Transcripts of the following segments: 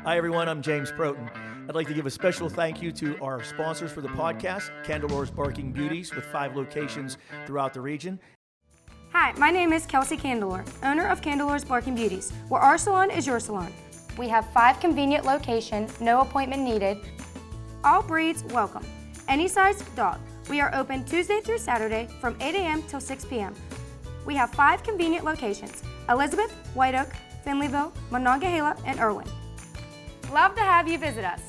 Hi, everyone. I'm James Protin. I'd like to give a special thank you to our sponsors for the podcast, Candlelore's Barking Beauties, with 5 locations throughout the region. Hi, my name is Kelsey Candelore, owner of Candlelore's Barking Beauties, where our salon is your salon. We have 5 convenient locations, no appointment needed. All breeds welcome. Any size dog. We are open Tuesday through Saturday from 8 a.m. till 6 p.m. We have 5 convenient locations: Elizabeth, White Oak, Finleyville, Monongahela, and Irwin. Love to have you visit us.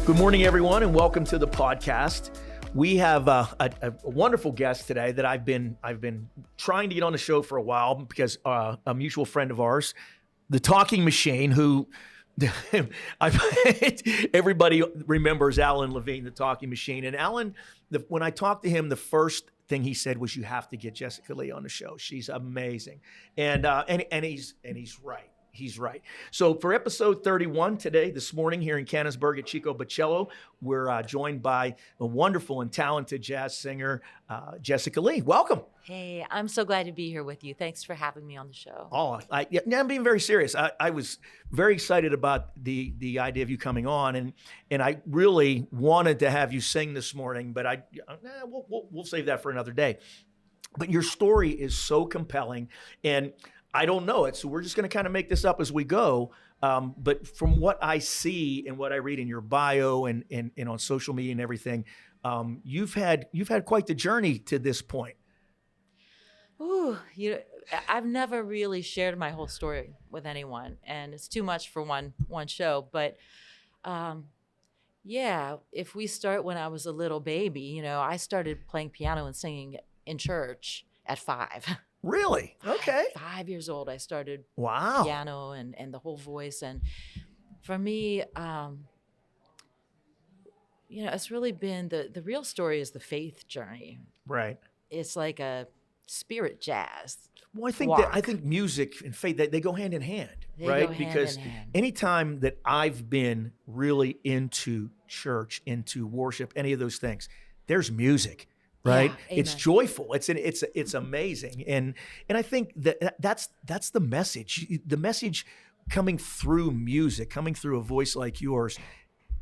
Good morning, everyone, and welcome to the podcast. We have a wonderful guest today that I've been trying to get on the show for a while because a mutual friend of ours, the Talking Machine, who everybody remembers Alan Levine, the Talking Machine. And Alan, when I talked to him, the first thing he said was, "You have to get Jessica Lee on the show. She's amazing," and he's right. He's right. So for episode 31 today, this morning here in Canonsburg at Chico Bocello, we're joined by a wonderful and talented jazz singer, Jessica Lee. Welcome. Hey, I'm so glad to be here with you. Thanks for having me on the show. Oh, I'm being very serious. I was very excited about the idea of you coming on, and I really wanted to have you sing this morning, but we'll save that for another day. But your story is so compelling, and I don't know it, so we're just going to kind of make this up as we go. But from what I see and what I read in your bio and on social media and everything, you've had quite the journey to this point. Ooh, I've never really shared my whole story with anyone, and it's too much for one show. But yeah, if we start when I was a little baby, I started playing piano and singing in church at 5. Really? Okay. 5 years old, I started Wow. piano and the whole voice. And for me, it's really been the real story is the faith journey. Right. It's like a spirit jazz. Well, I think music and faith, they go hand in hand, right? Go hand because in hand. anytime that I've been really into church, into worship, any of those things, there's music. Right. Yeah, it's joyful. It's amazing. And I think that's the message. The message coming through music, coming through a voice like yours,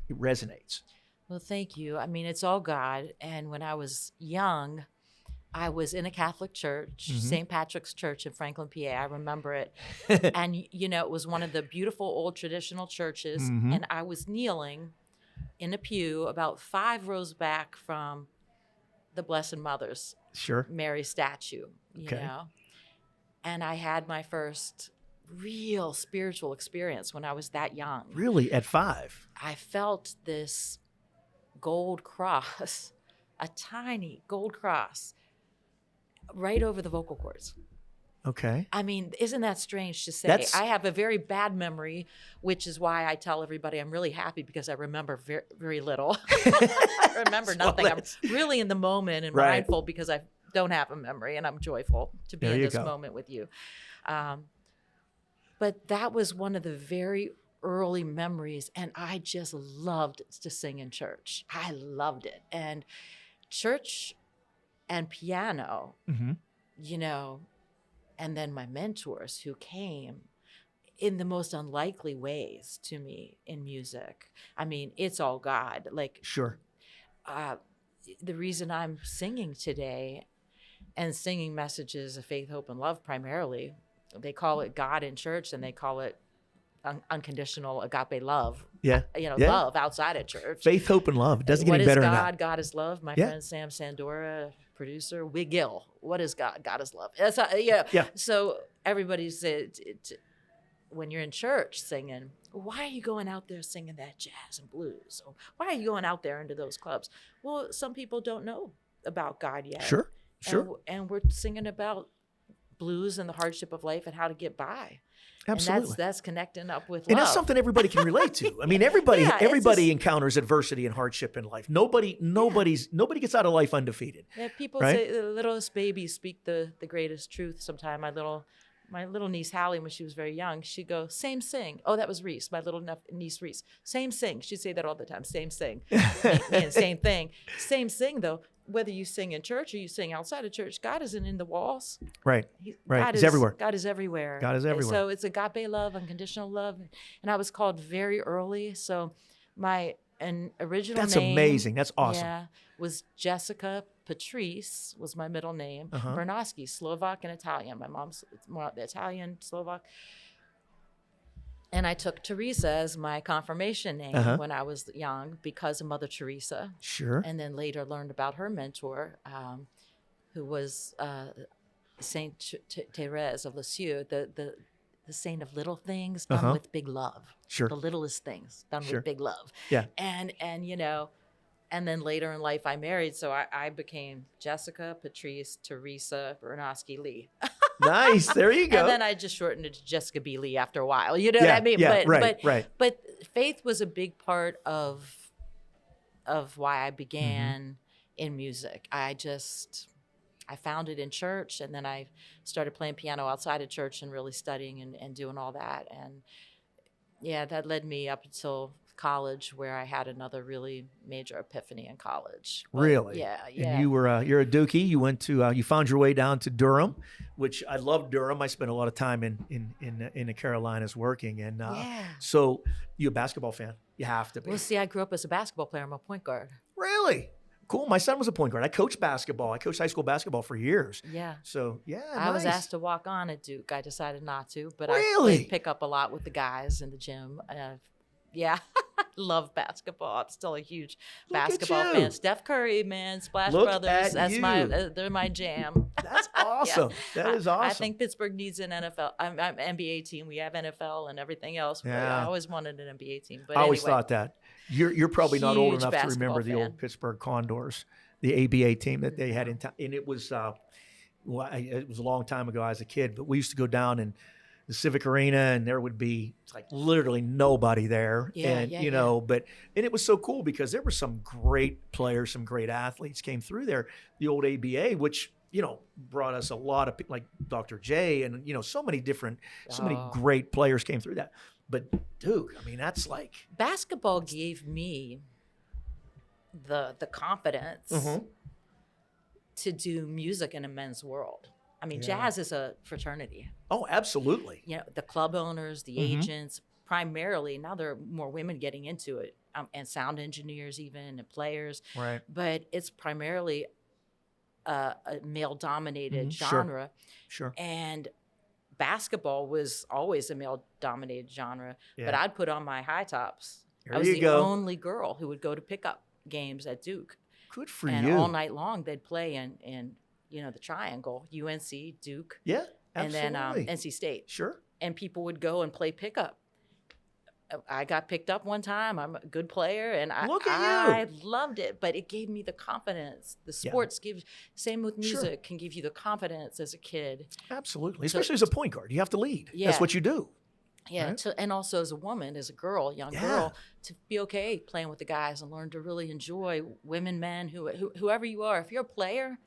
it resonates. Well, thank you. I mean, it's all God. And when I was young, I was in a Catholic church, St. Patrick's Church in Franklin, PA. I remember it. And, it was one of the beautiful old traditional churches. And I was kneeling in a pew about 5 rows back from the Blessed Mother's Mary statue, you know. And I had my first real spiritual experience when I was that young. Really? At 5? I felt this gold cross, a tiny gold cross, right over the vocal cords. Okay. I mean, isn't that strange to say? I have a very bad memory, which is why I tell everybody I'm really happy because I remember very, very little. I remember nothing. I'm really in the moment and mindful because I don't have a memory, and I'm joyful to be in this moment with you. But that was one of the very early memories, and I just loved to sing in church. I loved it. And church and piano, and then my mentors who came in the most unlikely ways to me in music. I mean, it's all God. Like, the reason I'm singing today and singing messages of faith, hope, and love primarily, they call it God in church, and they call it unconditional agape love. Love outside of church. Faith, hope, and love. It doesn't get any better than that. What is God? God is love. My friend Sam Sandora, producer, Wiggill. What is God? God is love. That's how, So everybody said, when you're in church singing, why are you going out there singing that jazz and blues? Or why are you going out there into those clubs? Well, some people don't know about God yet. Sure. And we're singing about blues and the hardship of life and how to get by. Absolutely. And that's connecting up with And love. that's something everybody can relate to. I mean, everybody Yeah, it's just- encounters adversity and hardship in life. Nobody gets out of life undefeated. Yeah, people right? say the littlest babies speak the greatest truth. Sometimes my little niece Hallie, when she was very young, she'd go, "Same sing." Oh, that was Reese, my little niece Reese. Same sing. She'd say that all the time. Same sing. And same thing. Same sing though. Whether you sing in church or you sing outside of church, God isn't in the walls. Right. Right. God He's is everywhere. God is everywhere. God is everywhere. So it's agape love, unconditional love, and I was called very early. So my original That's name, amazing. That's awesome. Yeah, was Jessica Patrice was my middle name. Bernoski, Slovak and Italian. My mom's more Italian, Slovak. And I took Teresa as my confirmation name when I was young because of Mother Teresa. Sure. And then later learned about her mentor, who was Saint Therese of Lisieux, the saint of little things done with big love. Sure. The littlest things done with big love. Yeah. And and then later in life I married, so I became Jessica Patrice Teresa Bernoski Lee. Nice. There you go. And then I just shortened it to Jessica B. Lee after a while. You know what Yeah, I mean? yeah, right. But faith was a big part of why I began in music. I found it in church, and then I started playing piano outside of church and really studying and doing all that. And yeah, that led me up until college, where I had another really major epiphany in college. But really? Yeah. And you're a Dookie. You went to you found your way down to Durham, which I love Durham. I spent a lot of time in the Carolinas working, and so you a basketball fan? You have to be. Well, see, I grew up as a basketball player. I'm a point guard. Really? Cool. My son was a point guard. I coached basketball. I coached high school basketball for years. Yeah. So yeah, I was nice. asked to walk on at Duke. I decided not to, but Really? I did pick up a lot with the guys in the gym. Yeah, love basketball. I'm still a huge Look at basketball you. fan. Steph Curry, man, Splash Look Brothers. at That's you. they're my jam. That's awesome. That is awesome. I think Pittsburgh needs an NFL. I'm NBA team. We have NFL and everything else. But Yeah. I always wanted an NBA team. But I always anyway, thought that. You're probably not old Huge enough to basketball remember the fan. old Pittsburgh Condors, the ABA team that they had in town. And it was it was a long time ago. I was a kid, but we used to go down in the Civic Arena, and there would be like literally nobody there. And you know, and it was so cool because there were some great players, some great athletes came through there. The old ABA, which brought us a lot of like Dr. J, and so many great players came through that. But Duke, I mean, that's like basketball gave me the confidence to do music in a men's world. I mean, jazz is a fraternity. Oh, absolutely. The club owners, the agents, primarily, now there are more women getting into it, and sound engineers even, and players. Right. But it's primarily a male-dominated Sure. genre. Sure. And basketball was always a male-dominated genre. Yeah. But I'd put on my high tops. There I was you the go. only girl who would go to pickup games at Duke. Good for And you. all night long, they'd play in the triangle, UNC, Duke, Yeah, and absolutely. then NC State. Sure. And people would go and play pickup. I got picked up one time. I'm a good player, and Look at I loved it. But it gave me the confidence. The sports same with music, can give you the confidence as a kid. Absolutely. Especially as a point guard. You have to lead. Yeah. That's what you do. Yeah, Right. and also as a woman, as a girl, young girl, to be okay playing with the guys and learn to really enjoy women, men, whoever you are. If you're a player,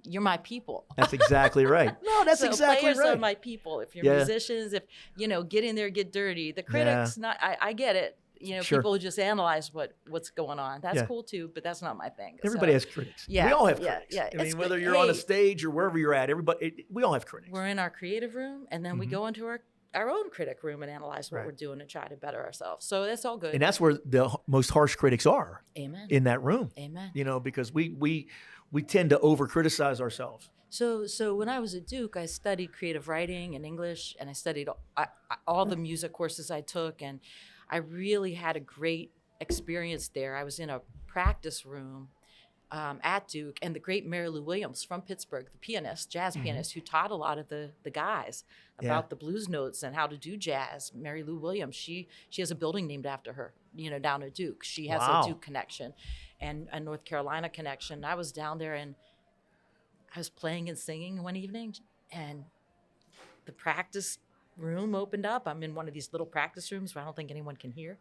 you're my people. That's exactly right. No, that's So exactly players right. are my people. If you're Yeah. musicians, if get in there, get dirty. The critics, I get it. Sure. People who just analyze what's going on. That's Yeah. cool too, but that's not my thing. Everybody So, has critics. Yeah, We all have yeah, critics. yeah. I mean, It's whether good. you're on a Hey. stage or wherever you're at, we all have critics. We're in our creative room, and then we Mm-hmm. go into our own critic room and analyze what Right. we're doing and try to better ourselves. So that's all good. And that's where the most harsh critics are Amen. in that room. Amen. Because we tend to over criticize ourselves. So when I was at Duke, I studied creative writing and English, and I studied all the music courses I took, and I really had a great experience there. I was in a practice room at Duke, and the great Mary Lou Williams from Pittsburgh, the pianist, jazz pianist, who taught a lot of the guys about the blues notes and how to do jazz. Mary Lou Williams, she has a building named after her, down at Duke. She has Wow. a Duke connection and a North Carolina connection. I was down there, and I was playing and singing one evening, and the practice room opened up. I'm in one of these little practice rooms where I don't think anyone can hear.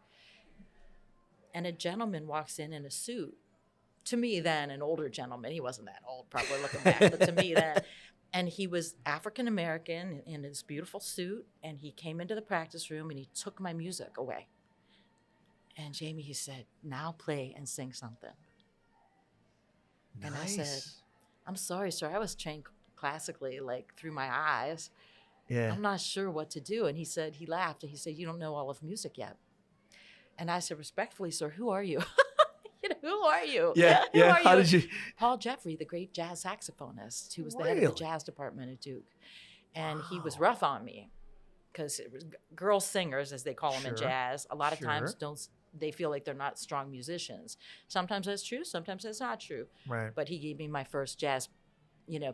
And a gentleman walks in a suit. To me then, an older gentleman. He wasn't that old, probably looking back, but to me then. And he was African-American in his beautiful suit. And he came into the practice room and he took my music away. And Jamie, he said, now play and sing something. Nice. And I said, I'm sorry, sir. I was trained classically, like through my eyes. Yeah. I'm not sure what to do. And he said, he laughed and he said, you don't know all of music yet. And I said, respectfully, sir, who are you? Who are you? Yeah. Who Yeah. are How you? did you? Paul Jeffrey, the great jazz saxophonist, who was the head of the jazz department at Duke. And he was rough on me because it was girl singers, as they call them in jazz, a lot of times they feel like they're not strong musicians. Sometimes that's true. Sometimes that's not true. Right. But he gave me my first jazz,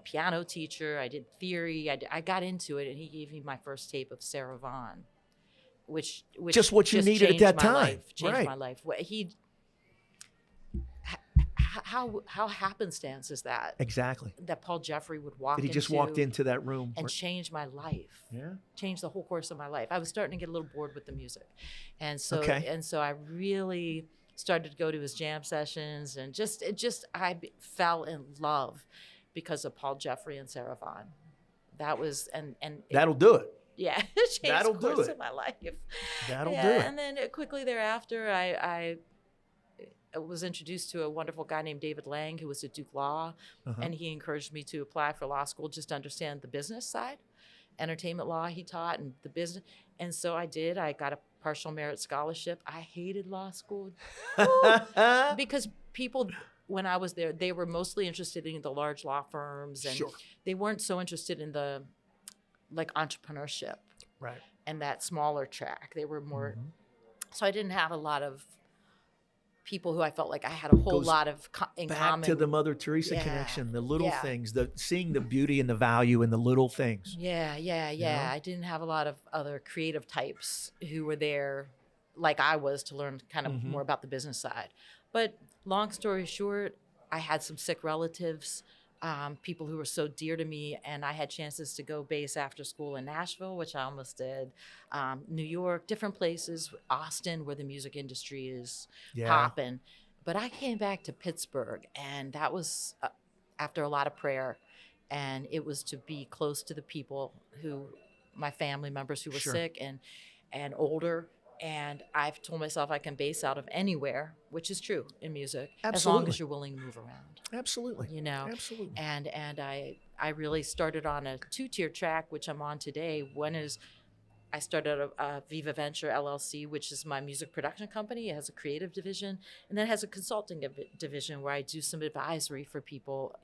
piano teacher. I did theory. I got into it, and he gave me my first tape of Sarah Vaughan, which just what you needed at that time. Changed my life. How happenstance is that? Exactly. That Paul Jeffrey would walk That he just walked into that room and change my life. Yeah. Change the whole course of my life. I was starting to get a little bored with the music. And so I really started to go to his jam sessions and I fell in love because of Paul Jeffrey and Sarah Vaughan. That was that'll do it. Yeah, it changed That'll the do course it. of my life. That'll do it. And then quickly thereafter, I was introduced to a wonderful guy named David Lang, who was at Duke Law, and he encouraged me to apply for law school just to understand the business side. Entertainment law he taught and the business. And so I did. I got a partial merit scholarship. I hated law school because people, when I was there, they were mostly interested in the large law firms, and they weren't so interested in the entrepreneurship and that smaller track. They were more, so I didn't have a lot of people who I felt like I had a whole lot of in common. Back to the Mother Teresa connection, the little things, seeing the beauty and the value in the little things. Yeah. I didn't have a lot of other creative types who were there like I was to learn kind of more about the business side. But long story short, I had some sick relatives, people who were so dear to me, and I had chances to go base after school in Nashville, which I almost did, New York, different places, Austin, where the music industry is popping. But I came back to Pittsburgh, and that was after a lot of prayer, and it was to be close to the people my family members who were sick and older. And I've told myself I can base out of anywhere, which is true in music, as long as you're willing to move around. Absolutely. Absolutely. And I really started on a 2-tier track, which I'm on today. One is I started a Viva Venture LLC, which is my music production company. It has a creative division, and then it has a consulting division where I do some advisory for people,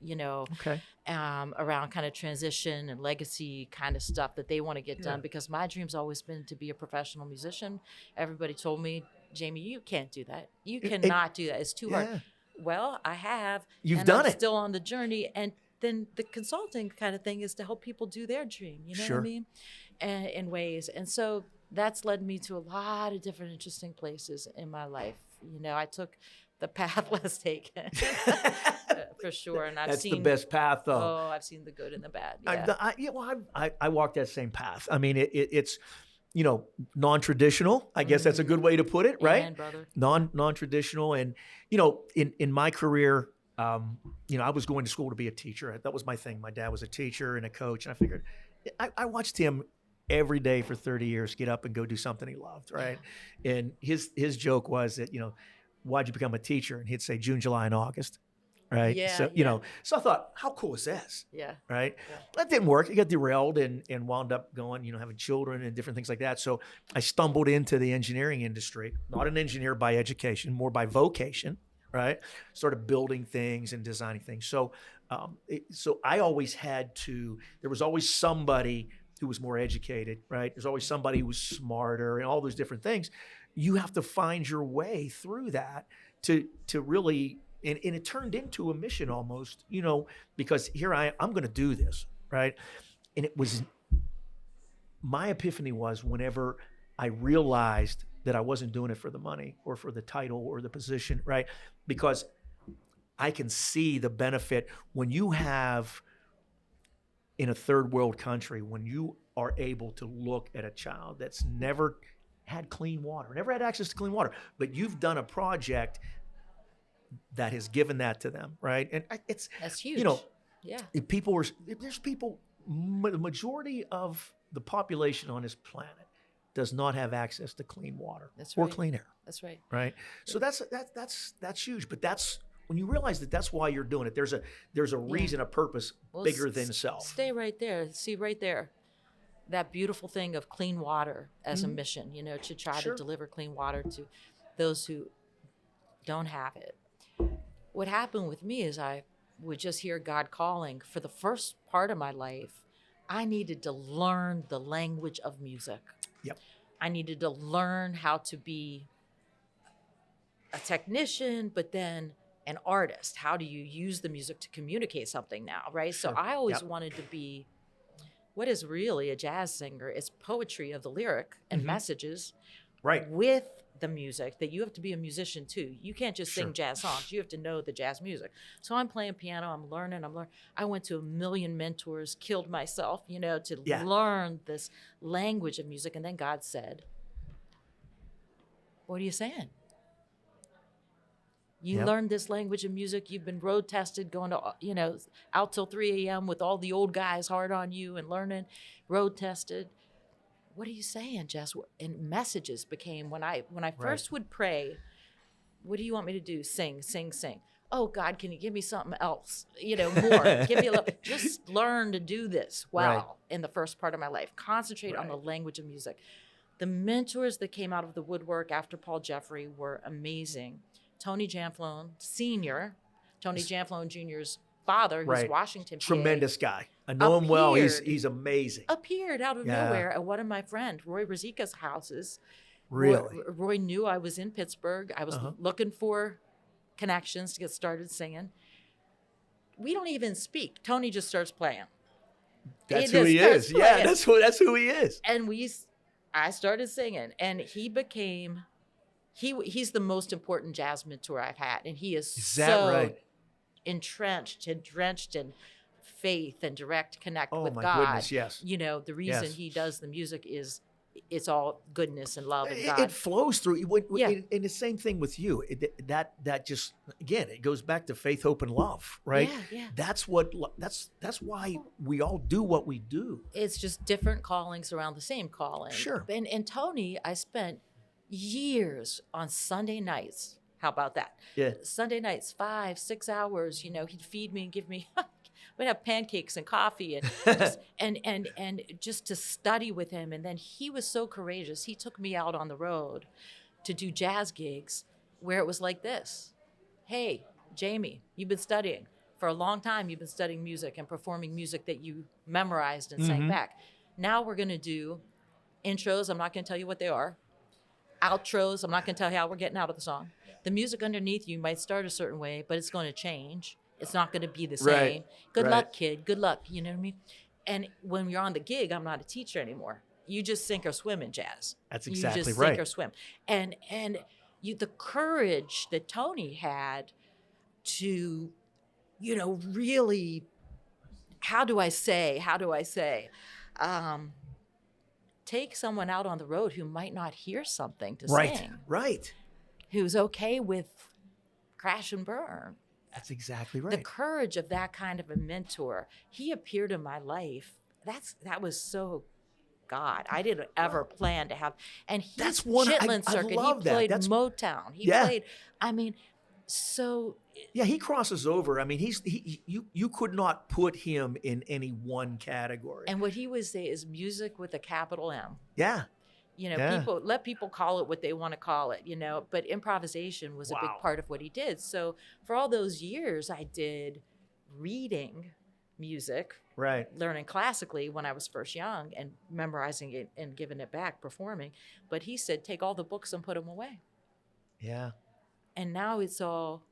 around kind of transition and legacy kind of stuff that they want to get done. Because my dream's always been to be a professional musician. Everybody told me, Jamie, you can't do that. You cannot do that. It's too hard. Well, I have. You've done it. Still on the journey, and then the consulting kind of thing is to help people do their dream. You know what I mean? And in ways. And so that's led me to a lot of different interesting places in my life. I took the path less taken for sure. And I've seen the best path, though. Oh, I've seen the good and the bad. Yeah. I walked that same path. I mean, it's non-traditional. I guess that's a good way to put it, right? Amen, brother. Non-traditional. And, in my career, I was going to school to be a teacher. That was my thing. My dad was a teacher and a coach. And I figured, I watched him every day for 30 years get up and go do something he loved, right? And his joke was that, why'd you become a teacher? And he'd say June, July, and August, right? Yeah, so, so I thought, how cool is this? Yeah. Right? Yeah. That didn't work. It got derailed and wound up going, having children and different things like that. So I stumbled into the engineering industry, not an engineer by education, more by vocation, right? Started building things and designing things. So, so I always there was always somebody who was more educated, right? There's always somebody who was smarter and all those different things. You have to find your way through that to really, and it turned into a mission almost, because here I'm going to do this, right? And it was, my epiphany was whenever I realized that I wasn't doing it for the money or for the title or the position, right? Because I can see the benefit when you have in a third world country when you are able to look at a child that's never had clean water, never had access to clean water, but you've done a project that has given that to them, right? And That's huge. You know, yeah. there's people, the majority of the population on this planet does not have access to clean water or clean air. That's right. Right. So that's huge. But that's when you realize that that's why you're doing it. There's a reason, a purpose bigger than self. Stay right there. See right there, that beautiful thing of clean water as a mission. To try to deliver clean water to those who don't have it. What happened with me is I would just hear God calling. For the first part of my life, I needed to learn the language of music. Yep. I needed to learn how to be a technician, but then an artist. How do you use the music to communicate something now, right? Sure. So I always wanted to be what is really a jazz singer. It's poetry of the lyric and messages with the music, that you have to be a musician too. You can't just sing jazz songs. You have to know the jazz music. So I'm playing piano, I'm learning. I went to a million mentors, killed myself, to learn this language of music. And then God said, what are you saying? You learned this language of music. You've been road tested, going to, out till 3 a.m. with all the old guys hard on you and learning, road tested. What are you saying, Jess? And messages became, when I first would pray, what do you want me to do? Sing, sing, sing. Oh, God, can you give me something else? More. Give me a little. Just learn to do this well in the first part of my life. Concentrate on the language of music. The mentors that came out of the woodwork after Paul Jeffrey were amazing. Tony Janflone Sr., Tony Janflone Jr.'s father, who's Washington, PA. Tremendous guy. I know him well. He's amazing. Appeared out of nowhere at one of my friend Roy Rosica's houses. Really? Roy knew I was in Pittsburgh. I was looking for connections to get started singing. We don't even speak. Tony just starts playing. That's who he is. Yeah, that's who he is. And I started singing, and he became. He's the most important jazz mentor I've had, and he is so entrenched and drenched in faith and direct connect with God. Goodness, yes. The reason he does the music is it's all goodness and love and God. It flows through. And the same thing with you. That just, again, it goes back to faith, hope, and love, right? Yeah. That's why we all do what we do. It's just different callings around the same calling. Sure. And Tony, I spent years on Sunday nights. How about that? Yeah. Sunday nights, 5-6 hours. He'd feed me and give me. We'd have pancakes and coffee and just to study with him. And then he was so courageous. He took me out on the road to do jazz gigs where it was like this. Hey, Jamie, you've been studying for a long time. You've been studying music and performing music that you memorized and sang back. Now we're going to do intros. I'm not going to tell you what they are. Outros. I'm not going to tell you how we're getting out of the song. The music underneath you might start a certain way, but it's going to change. It's not going to be the same. Good luck, kid. Good luck. You know what I mean? And when you're on the gig, I'm not a teacher anymore. You just sink or swim in jazz. That's exactly you just right. Sink or swim. And the courage that Tony had to, really, how do I say, take someone out on the road who might not hear something to sing. Right. Who's okay with crash and burn. That's exactly right. The courage of that kind of a mentor. He appeared in my life. That was so God. I didn't ever plan to have. And that's one Chitlin Circuit. I love he played that. Motown. He played. So. Yeah, he crosses over. I mean, you could not put him in any one category. And what he would say is music with a capital M. Yeah. People call it what they want to call it, but improvisation was a big part of what he did. So for all those years, I did reading music, learning classically when I was first young and memorizing it and giving it back, performing. But he said, take all the books and put them away. Yeah. And now it's all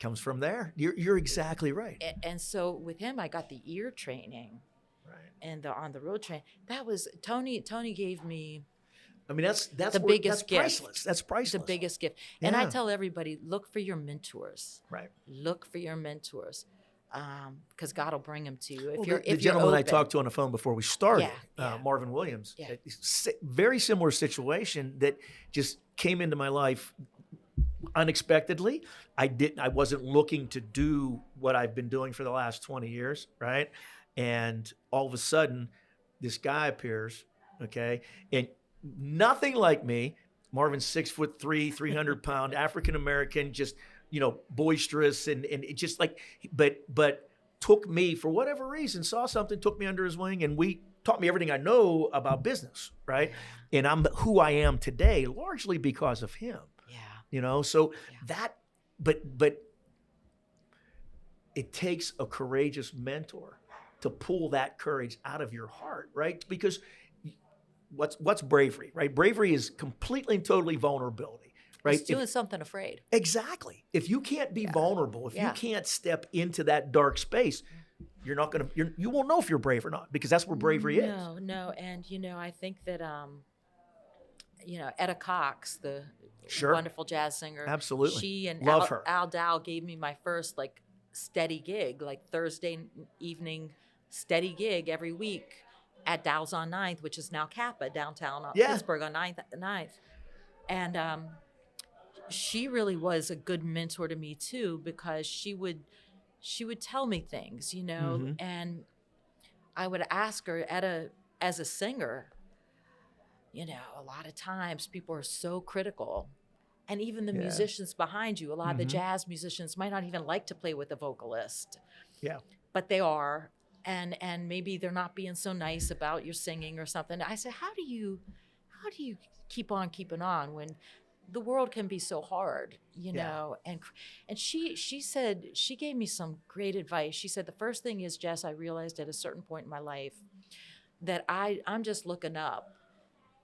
comes from there. You're exactly right. And so with him, I got the ear training. And the on the road train, that was Tony gave me. I mean, that's the biggest gift. Priceless. That's priceless. The biggest gift. And I tell everybody, look for your mentors. Right. Look for your mentors. because God will bring them to you if Well, you're the if you're gentleman I open. talked to on the phone before we started, Yeah. Marvin Williams, Yeah. very similar situation that just came into my life unexpectedly. I wasn't looking to do what I've been doing for the last 20 years, right? And all of a sudden, this guy appears, okay, and nothing like me. Marvin's 6'3", 300-pound African American, just boisterous and it just like, but took me for whatever reason, saw something, took me under his wing, and we taught me everything I know about business, right? And I'm who I am today largely because of him. Yeah. So Yeah. that, but it takes a courageous mentor to pull that courage out of your heart, right? Because what's bravery, right? Bravery is completely and totally vulnerability, right? It's doing something afraid. Exactly. If you can't be vulnerable, if you Yeah. can't step into that dark space, you won't know if you're brave or not, because that's where bravery is. No. And, I think that, Etta Cox, the Sure. wonderful jazz singer. Absolutely. She and Love her. Al Dow gave me my first steady gig, Thursday evening steady gig every week at Dow's on 9th, which is now Kappa downtown Pittsburgh on 9th. And she really was a good mentor to me too, because she would tell me things, and I would ask her as a singer, a lot of times people are so critical. And even the musicians behind you, a lot of the jazz musicians might not even like to play with a vocalist. Yeah. But they are. And maybe they're not being so nice about your singing or something. I said, how do you keep on keeping on when the world can be so hard, know? And she said, she gave me some great advice. She said, the first thing is, Jess, I realized at a certain point in my life that I'm just looking up.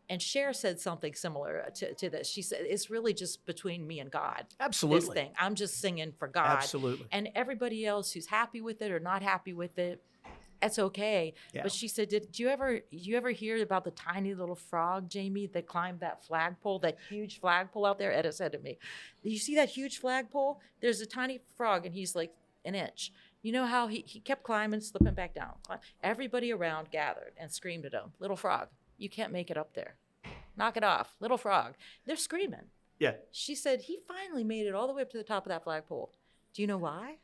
And Cher said something similar to this. She said, it's really just between me and God. Absolutely. This thing. I'm just singing for God. Absolutely. And everybody else who's happy with it or not happy with it, that's okay. Yeah. But she said, did you ever hear about the tiny little frog, Jamie, that climbed that flagpole, that huge flagpole out there? Etta said to me, you see that huge flagpole? There's a tiny frog and he's like an inch. You know how he kept climbing, slipping back down. Everybody around gathered and screamed at him, little frog, you can't make it up there. Knock it off, little frog. They're screaming. Yeah. She said, he finally made it all the way up to the top of that flagpole. Do you know why?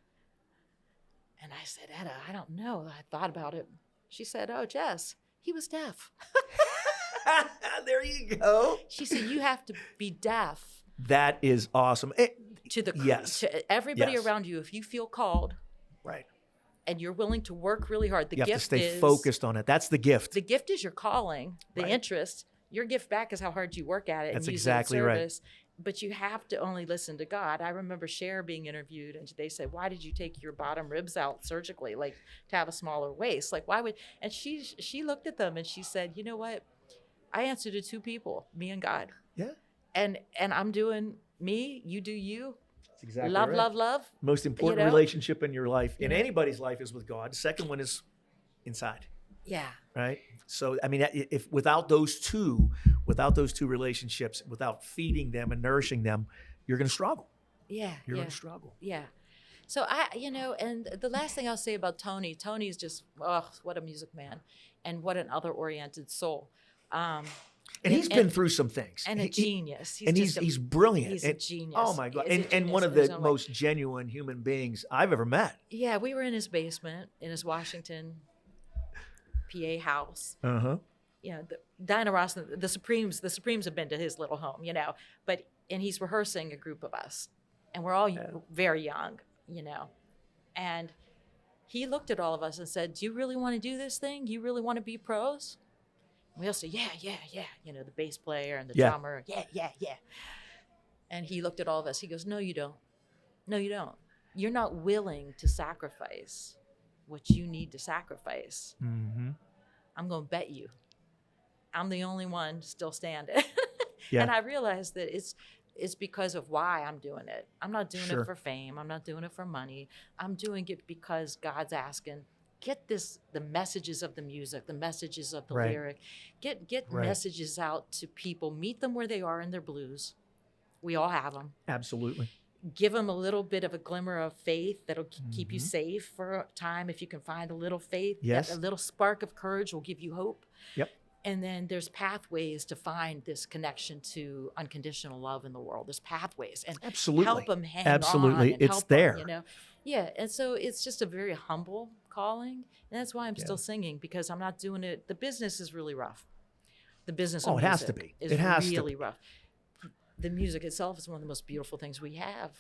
And I said, Etta, I don't know. I thought about it. She said, oh, Jess, he was deaf. There you go. She said, you have to be deaf. That is awesome. To everybody Yes. around you. If you feel called, Right. and you're willing to work really hard, You have to stay focused on it. That's the gift. The gift is your calling, the Right. interest. Your gift back is how hard you work at it. That's and use exactly it in right. service. But you have to only listen to God. I remember Cher being interviewed, and they said, why did you take your bottom ribs out surgically, to have a smaller waist? Why would? And she looked at them and she said, you know what? I answer to two people, me and God. Yeah. And I'm doing me, you do you. That's exactly love, right. love. Most important relationship in your life, in anybody's life, is with God. The second one is inside. Yeah. Right. So, I mean, if without those two relationships, without feeding them and nourishing them, you're going to struggle. Yeah. You're going to struggle. Yeah. So and the last thing I'll say about Tony is just, what a music man and what an other-oriented soul. And he's been through some things. And a genius. He's brilliant. He's a genius. Oh my God. And one of the most genuine human beings I've ever met. Yeah, we were in his basement, in his Washington, PA house. Uh-huh. Diana Ross, the Supremes have been to his little home, and he's rehearsing a group of us, and we're all very young, and he looked at all of us and said, do you really want to do this thing? You really want to be pros? And we all said, yeah. The bass player and the drummer, yeah. And he looked at all of us. He goes, no, you don't. No, you don't. You're not willing to sacrifice what you need to sacrifice. Mm-hmm. I'm going to bet you I'm the only one still standing. Yeah. And I realized that it's because of why I'm doing it. I'm not doing it for fame. I'm not doing it for money. I'm doing it because God's asking, get the messages of the music, the messages of the lyric, get messages out to people, meet them where they are in their blues. We all have them. Absolutely. give them a little bit of a glimmer of faith that'll keep you safe for a time. If you can find a little faith, Yes. a little spark of courage will give you hope. Yep. And then there's pathways to find this connection to unconditional love in the world. There's pathways, and Absolutely. help them hang Absolutely. on. And It's help 'em, there. you know? Yeah. And so it's just a very humble calling. And that's why I'm Yeah. still singing, because I'm not doing it. The business is really rough. The business Oh, of it has to music be. is It has to really be. rough. The music itself is one of the most beautiful things we have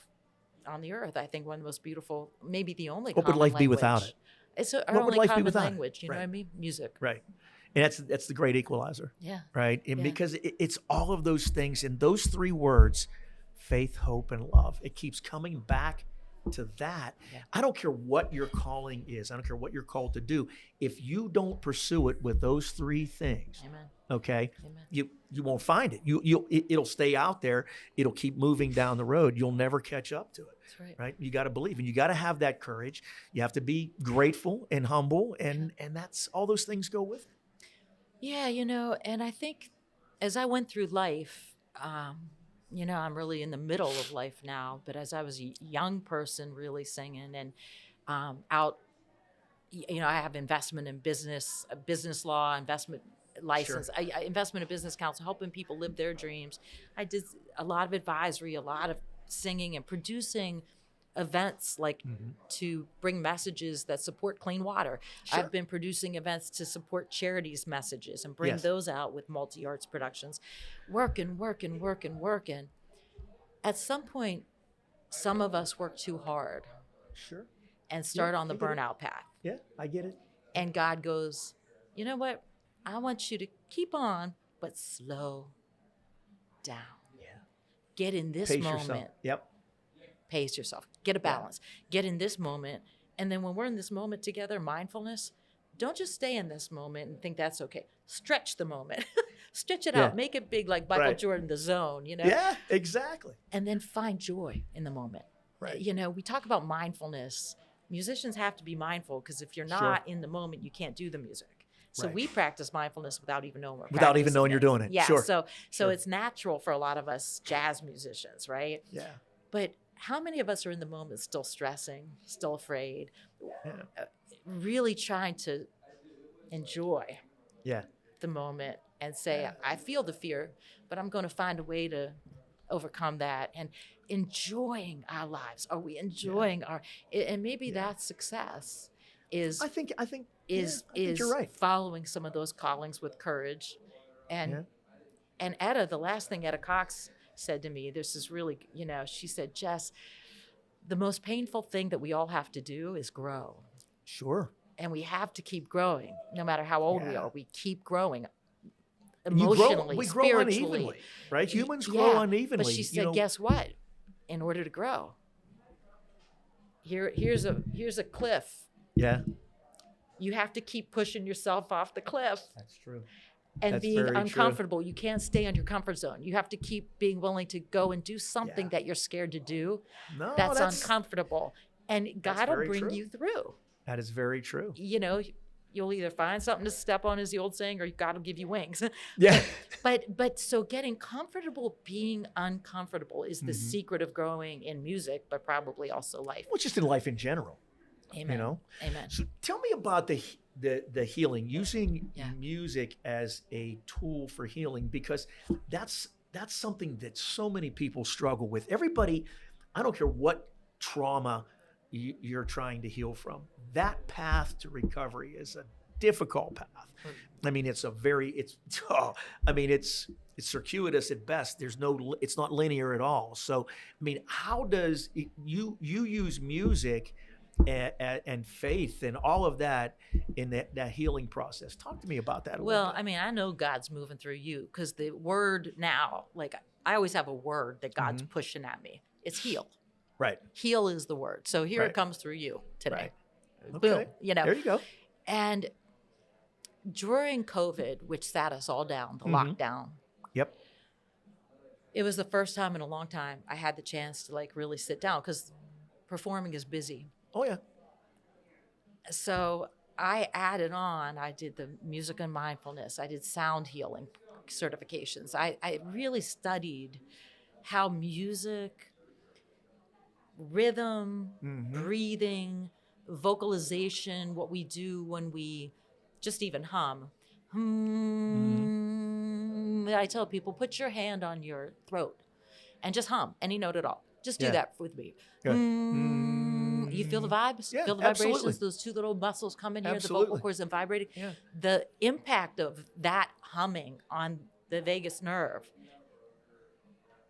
on the earth. I think one of the most beautiful, maybe the only What would common life be without language. it? It's our What would only life be common without it? language. You know Right. what I mean? Music. Right. And that's the great equalizer. Yeah. Right. And Yeah. because it's all of those things, and those three words, faith, hope, and love, it keeps coming back to that. Yeah. I don't care what your calling is. I don't care what you're called to do. If you don't pursue it with those three things, Amen. okay, Amen. you won't find it. It'll stay out there. It'll keep moving down the road. You'll never catch up to it. That's right. Right? You got to believe, and you got to have that courage. You have to be grateful and humble, and that's all those things go with it. Yeah, you know, and I think as I went through life, you know, I'm really in the middle of life now, but as I was a young person really singing and you know, I have investment in business law, investment license, investment in business counsel, helping people live their dreams. I did a lot of advisory, a lot of singing and producing events like to bring messages that support clean water. Sure. I've been producing events to support charities messages and bring Yes. those out with multi-arts productions. Working. At some point, some of us work too hard Sure. and start on the I get it. burnout path. Yeah, I get it. And God goes, you know what? I want you to keep on, but slow down. Yeah. Get in this Pace moment. yourself. Yep. Pace yourself. Get a balance. Get in this moment. And then when we're in this moment together, mindfulness, don't just stay in this moment and think that's okay. Stretch the moment. Stretch it Yeah. out. Make it big like Michael Right. Jordan, the zone, you know? Yeah, exactly. And then find joy in the moment. Right. You know, we talk about mindfulness. Musicians have to be mindful because if you're not in the moment, you can't do the music. So Right. we practice mindfulness without even knowing we're Without even practicing knowing you're doing it. Yeah. Sure. So Sure. it's natural for a lot of us jazz musicians, right? Yeah. But how many of us are in the moment still stressing, still afraid, Yeah. really trying to enjoy Yeah. the moment and say, I feel the fear, but I'm going to find a way to overcome that and enjoying our lives. Are we enjoying and maybe that's success is I think is yeah, I think you're right. following some of those callings with courage. And Etta, the last thing Etta Cox said to me, this is really, you know, she said, Jess, the most painful thing that we all have to do is grow. Sure. And we have to keep growing, no matter how old we Yeah. are. We keep growing And emotionally, we grow spiritually. unevenly, right? Humans grow unevenly. But she said, guess what? In order to grow, here's a cliff. Yeah. You have to keep pushing yourself off the cliff That's true. and That's being very true. uncomfortable. You can't stay on your comfort zone. You have to keep being willing to go and do something Yeah. that you're scared to do. No, That's uncomfortable. And that's God will very bring true. you through. That is very true. You know, you'll either find something to step on, is the old saying, or God will give you wings. Yeah. But so getting comfortable being uncomfortable is the Mm-hmm. secret of growing in music, but probably also life. Well, just in life in general. Amen. You know. Amen. So tell me about the healing, using Yeah. music as a tool for healing, because that's something that so many people struggle with. Everybody, I don't care what trauma you're trying to heal from, that path to recovery is a difficult path. I mean, it's circuitous at best. It's not linear at all. So, I mean, how does you use music and faith and all of that in that healing process? Talk to me about that a little Well, bit. I mean, I know God's moving through you because the word now, like I always have a word that God's pushing at me. It's heal. Right. Heal is the word. So here Right. it comes through you today. Right. Boom. Okay. You know. There you go. And during COVID, which sat us all down, the lockdown, Yep. it was the first time in a long time I had the chance to like really sit down because performing is busy. Oh yeah. So I added on, I did the music and mindfulness, I did sound healing certifications. I really studied how music rhythm, Mm-hmm. breathing, vocalization, what we do when we just even hum. I tell people, put your hand on your throat and just hum any note at all. Just do Yeah. that with me. Good. You feel the vibes? Yeah, Feel the absolutely. vibrations? Those two little muscles come in here, the Absolutely. vocal cords and vibrating. Yeah. The impact of that humming on the vagus nerve,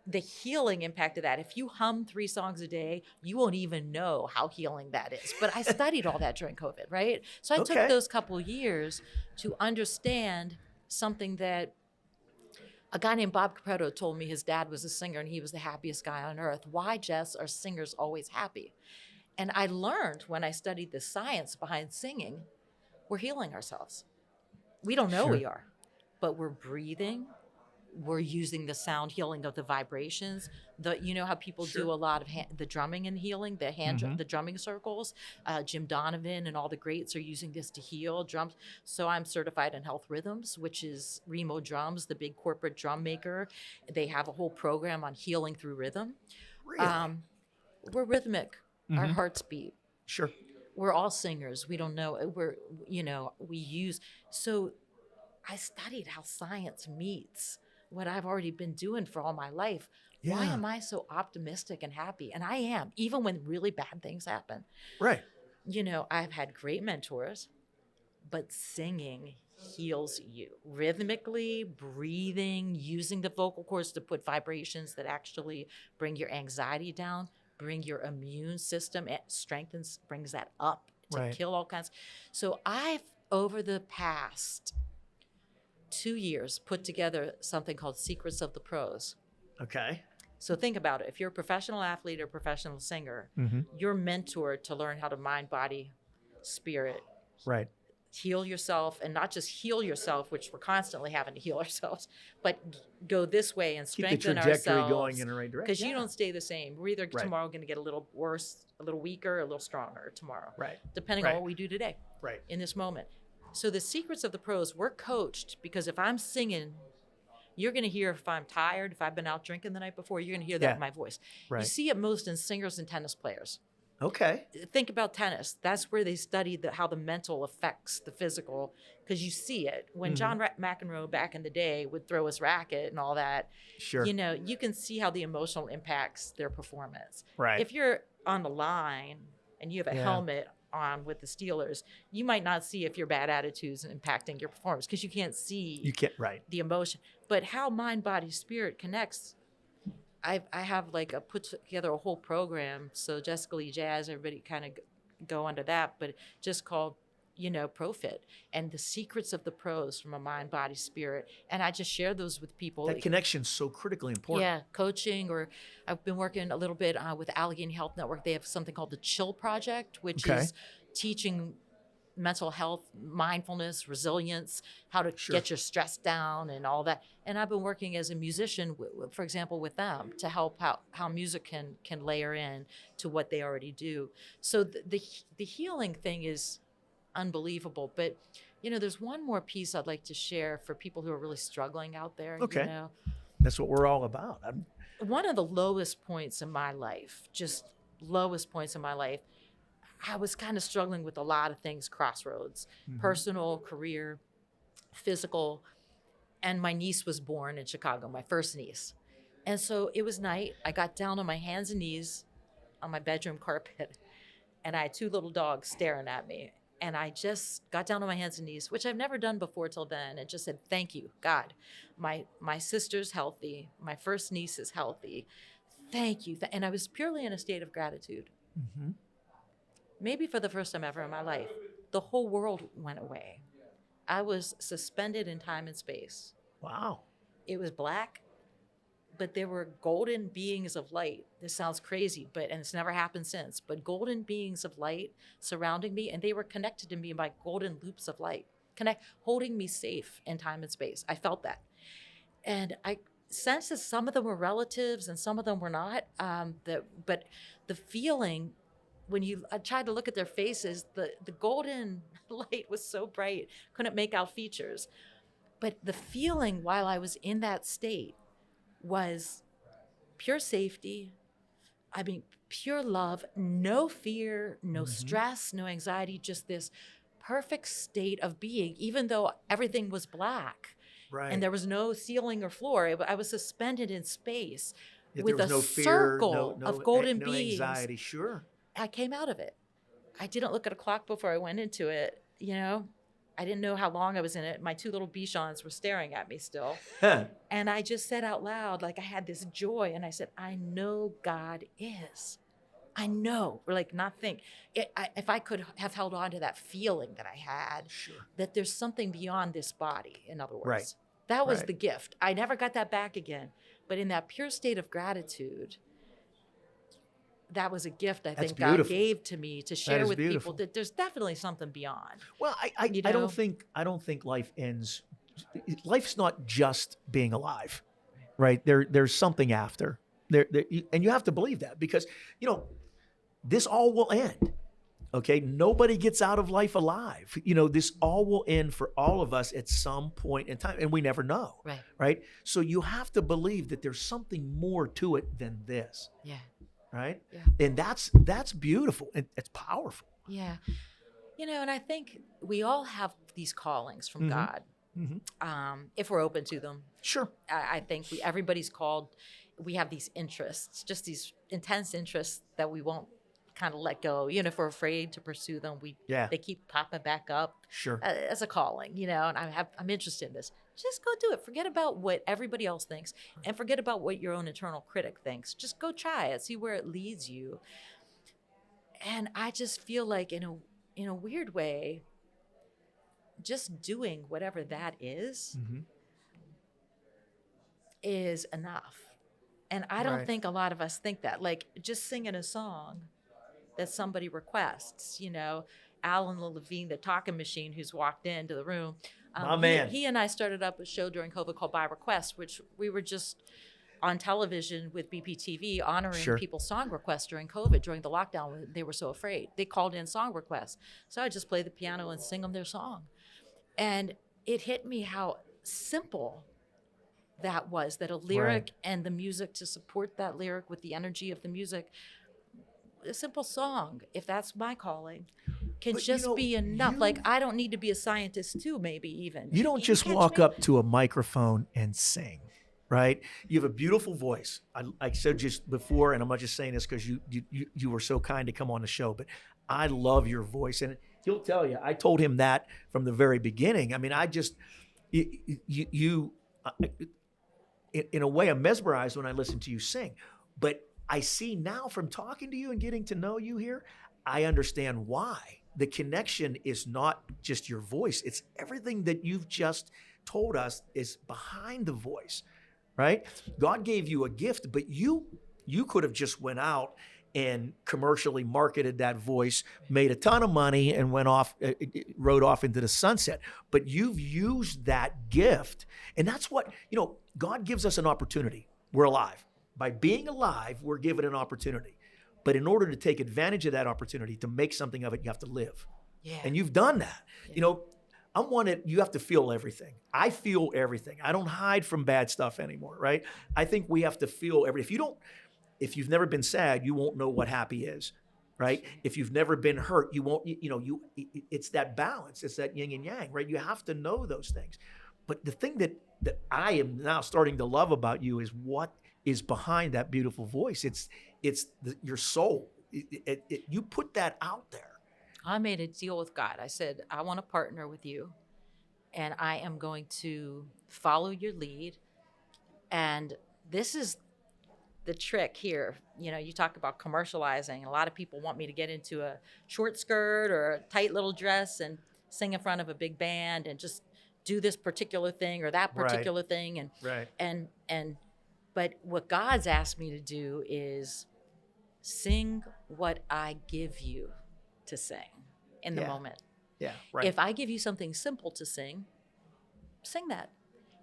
the healing impact of that. If you hum 3 songs a day, you won't even know how healing that is. But I studied all that during COVID, right? So I Okay. took those couple years to understand something that a guy named Bob Capretto told me. His dad was a singer and he was the happiest guy on earth. Why, Jess, are singers always happy? And I learned when I studied the science behind singing, we're healing ourselves. We don't know Sure. we are, but we're breathing. We're using the sound healing of the vibrations. You know how people Sure. do a lot of the drumming and healing, the drumming circles. Jim Donovan and all the greats are using this to heal drums. So I'm certified in Health Rhythms, which is Remo Drums, the big corporate drum maker. They have a whole program on healing through rhythm. Really? We're rhythmic. Our hearts beat. Sure. We're all singers. We don't know. We use. So I studied how science meets what I've already been doing for all my life. Why Yeah. am I so optimistic and happy? And I am, even when really bad things happen. Right. I've had great mentors, but singing heals you rhythmically, breathing, using the vocal cords to put vibrations that actually bring your anxiety down, bring your immune system, it strengthens, brings that up to Right. kill all kinds. So I've, over the past 2 years, put together something called Secrets of the Pros. Okay. So think about it. If you're a professional athlete or professional singer, you're mentored to learn how to mind, body, spirit, Right. heal yourself, and not just heal yourself, which we're constantly having to heal ourselves, but go this way and Keep the strengthen trajectory ourselves. going in the right direction. Because you don't stay the same. We're either Right. tomorrow going to get a little worse, a little weaker, a little stronger tomorrow, Right. depending Right. on what we do today Right. in this moment. So the Secrets of the Pros, we're coached, because if I'm singing, you're going to hear if I'm tired, if I've been out drinking the night before, you're going to hear that Yeah. in my voice. Right. You see it most in singers and tennis players. Okay. Think about tennis. That's where they study how the mental affects the physical, because you see it. When John McEnroe back in the day would throw his racket and all that, Sure. you can see how the emotional impacts their performance. Right. If you're on the line and you have a Yeah. helmet on with the Steelers, you might not see if your bad attitudes impacting your performance, because you can't see You can't. Right. the emotion. But how mind, body, spirit connects, I have put together a whole program. So Jessica Lee Jazz, everybody kind of go under that, but just called, ProFit, and the Secrets of the Pros from a mind, body, spirit. And I just share those with people. That connection's so critically important. Yeah, coaching, or I've been working a little bit with Allegheny Health Network. They have something called the Chill Project, which Okay. is teaching mental health, mindfulness, resilience, how to Sure. get your stress down and all that. And I've been working as a musician, for example, with them to help how music can layer in to what they already do. So the healing thing is unbelievable. But, there's one more piece I'd like to share for people who are really struggling out there. Okay. That's what we're all about. One of the lowest points in my life, just lowest points in my life, I was kind of struggling with a lot of things, crossroads, personal, career, physical. And my niece was born in Chicago, my first niece. And so it was night. I got down on my hands and knees on my bedroom carpet, and I had 2 little dogs staring at me. And I just got down on my hands and knees, which I've never done before till then, and just said, thank you, God. My sister's healthy. My first niece is healthy. Thank you. And I was purely in a state of gratitude. Maybe for the first time ever in my life, the whole world went away. I was suspended in time and space. Wow. It was black, but there were golden beings of light. This sounds crazy, and it's never happened since, but golden beings of light surrounding me, and they were connected to me by golden loops of light, holding me safe in time and space. I felt that. And I sensed that some of them were relatives and some of them were not. But the feeling, I tried to look at their faces, the golden light was so bright, couldn't make out features. But the feeling while I was in that state was pure safety. pure love, no fear, no stress, no anxiety, just this perfect state of being, even though everything was black. Right. And there was no ceiling or floor. I was suspended in space Yet with there was a no fear, circle of golden no beings. anxiety. Sure. I came out of it. I didn't look at a clock before I went into it, you know? I didn't know how long I was in it. My two little Bichons were staring at me still. And I just said out loud, like I had this joy, and I said, I know God is. I know, or like not think. If I could have held on to that feeling that I had, Sure. that there's something beyond this body, in other words. Right. That was Right. the gift. I never got that back again. But in that pure state of gratitude, that was a gift I That's think God beautiful. gave to me to share is with beautiful. people that there's definitely something beyond. Well, You I know? don't think life ends. Life's not just being alive, right? There's something after there, and you have to believe that because this all will end. Okay, nobody gets out of life alive. This all will end for all of us at some point in time, and we never know. Right. Right. So you have to believe that there's something more to it than this. Yeah. Right. Yeah. And that's beautiful and it's powerful. Yeah. And I think we all have these callings from God, if we're open to them. Sure. I think everybody's called. We have these interests, just these intense interests that we won't kind of let go. If we're afraid to pursue them, they keep popping back up. Sure. As a calling, and I'm interested in this. Just go do it. Forget about what everybody else thinks, and forget about what your own internal critic thinks. Just go try it, see where it leads you. And I just feel like, in a weird way, just doing whatever that is enough. And I don't think a lot of us think that. Like just singing a song that somebody requests, Alan Levine, the talking machine, who's walked into the room. My man. He and I started up a show during COVID called By Request, which we were just on television with BPTV honoring people's song requests during COVID, during the lockdown when they were so afraid. They called in song requests. So I just play the piano and sing them their song. And it hit me how simple that was, that a lyric and the music to support that lyric with the energy of the music, a simple song, if that's my calling, can be enough. Like I don't need to be a scientist too, maybe even. You don't just walk up to a microphone and sing, right? You have a beautiful voice. I said just before, and I'm not just saying this because you were so kind to come on the show, but I love your voice. And he'll tell you, I told him that from the very beginning. I mean, in a way, I'm mesmerized when I listen to you sing. But I see now from talking to you and getting to know you here, I understand why. The connection is not just your voice. It's everything that you've just told us is behind the voice, right? God gave you a gift, but you could have just went out and commercially marketed that voice, made a ton of money, and rode off into the sunset. But you've used that gift, and that's what, God gives us an opportunity. We're alive. By being alive, we're given an opportunity. But in order to take advantage of that opportunity, to make something of it, you have to live. Yeah. And you've done that. Yeah. You have to feel everything. I feel everything. I don't hide from bad stuff anymore, right? I think we have to feel everything. If you've never been sad, you won't know what happy is, right? If you've never been hurt, you won't, it's that balance. It's that yin and yang, right? You have to know those things. But the thing that I am now starting to love about you is what is behind that beautiful voice. It's your soul. You put that out there. I made a deal with God. I said, I want to partner with you, and I am going to follow your lead. And this is the trick here. You talk about commercializing. A lot of people want me to get into a short skirt or a tight little dress and sing in front of a big band and just do this particular thing or that particular thing. But what God's asked me to do is sing what I give you to sing in the moment. Yeah, right. If I give you something simple to sing that.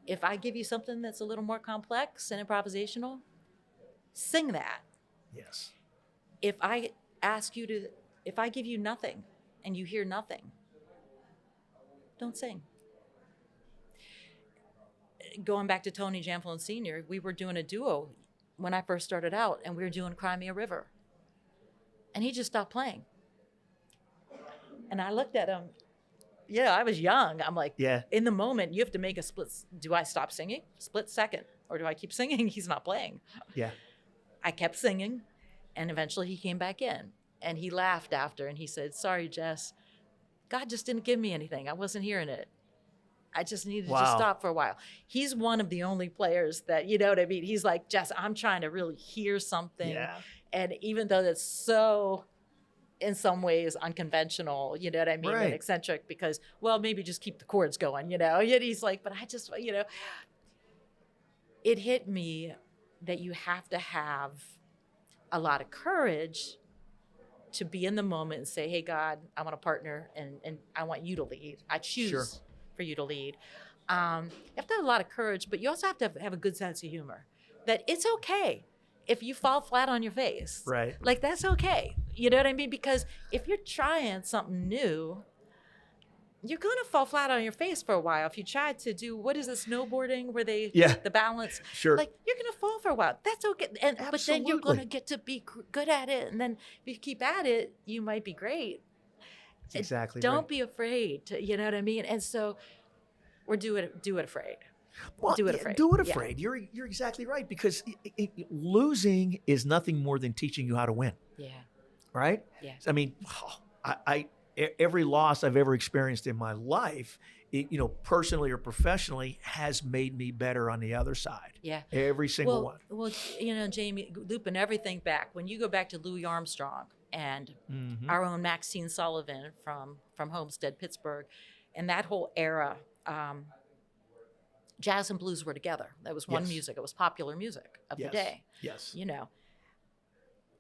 If I give you something that's a little more complex and improvisational, sing that. Yes. If I give you nothing and you hear nothing, don't sing. Going back to Tony Jamplin Sr., we were doing a duo when I first started out, and we were doing Cry Me a River. And he just stopped playing. And I looked at him. I was young. I'm like, Yeah. in the moment, you have to make a split. Do I stop singing? Split second. Or do I keep singing? He's not playing. Yeah. I kept singing. And eventually he came back in. And he laughed after. And he said, sorry, Jess. God just didn't give me anything. I wasn't hearing it. I just needed to stop for a while. He's one of the only players that, you know what I mean? He's like, Jess, I'm trying to really hear something. Yeah. And even though that's so, in some ways, unconventional, you know what I mean? Right. And eccentric because, well, maybe just keep the chords going, you know? And he's like, but I just, you know. It hit me that you have to have a lot of courage to be in the moment and say, hey, God, I want a partner and I want you to lead. I choose for you to lead. You have to have a lot of courage, but you also have to have a good sense of humor. That it's okay if you fall flat on your face. Right. Like, that's okay. You know what I mean? Because if you're trying something new, you're going to fall flat on your face for a while. If you try to do, what is it, snowboarding, where they, the balance. Sure. Like, you're going to fall for a while. That's okay. But then you're going to get to be good at it. And then if you keep at it, you might be great. That's exactly Don't be afraid to, you know what I mean? And so we're do it afraid. Well, do it afraid. Do it afraid. Yeah. You're exactly right, because losing is nothing more than teaching you how to win. Yeah. Right? Yeah. I mean, every loss I've ever experienced in my life, personally or professionally, has made me better on the other side. Yeah. Every single one. Well, Jamie, looping everything back, when you go back to Louis Armstrong and our own Maxine Sullivan from Homestead, Pittsburgh, and that whole era, jazz and blues were together. That was one music. It was popular music of the day. Yes.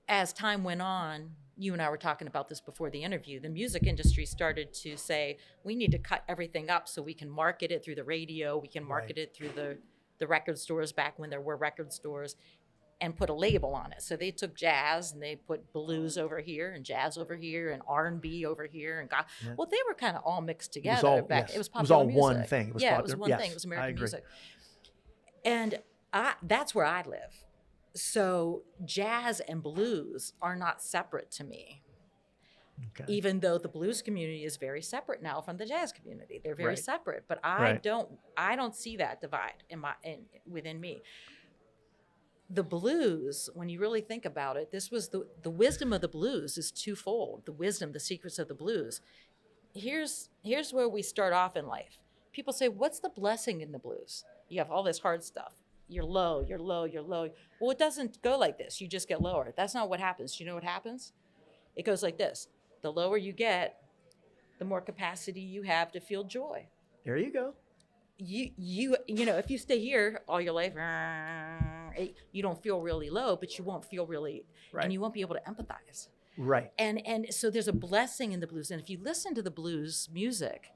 As time went on, you and I were talking about this before the interview, the music industry started to say, we need to cut everything up so we can market it through the radio, we can market it through the record stores back when there were record stores, and put a label on it. So they took jazz and they put blues over here and jazz over here and R&B over here and gospel. Yeah. Well, they were kind of all mixed together back. It was popular music. It was all one thing. It was one thing. It was American music. And that's where I live. So jazz and blues are not separate to me. Okay. Even though the blues community is very separate now from the jazz community. They're very separate, but I don't see that divide within me. The blues, when you really think about it, this was the wisdom of the blues is twofold. The secrets of the blues. Here's where we start off in life. People say, what's the blessing in the blues? You have all this hard stuff. You're low, you're low, you're low. Well, it doesn't go like this. You just get lower. That's not what happens. Do you know what happens? It goes like this. The lower you get, the more capacity you have to feel joy. There you go. You know, if you stay here all your life, you don't feel really low, but you won't feel really, and you won't be able to empathize. Right. And so there's a blessing in the blues. And if you listen to the blues music,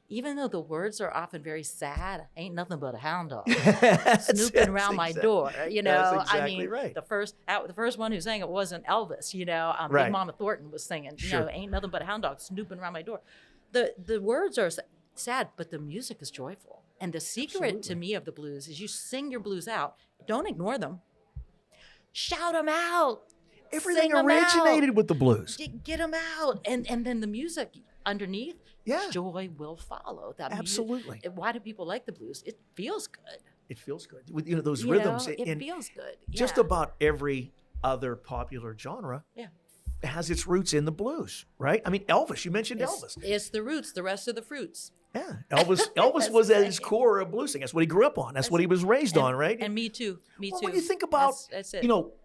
even though the words are often very sad, ain't nothing but a hound dog snooping around my door. You know, that's exactly I mean, right. the first one who sang it wasn't Elvis. You know, Big Mama Thornton was singing. You know, ain't nothing but a hound dog snooping around my door. The words are sad, but the music is joyful. And the secret to me of the blues is you sing your blues out. Don't ignore them. Shout them out. Everything originated with the blues. Get them out, and then the music underneath. Joy will follow. That absolutely. Music, why do people like the blues? It feels good. It feels good with those rhythms. It feels good. Just about every other popular genre has its roots in the blues, right? I mean, Elvis. You mentioned Elvis. It's the roots. The rest of the fruits. Yeah, Elvis was at his core a blues singer. That's what he grew up on. That's what he was raised on, right? And me too. Me too. When you think about, that's it.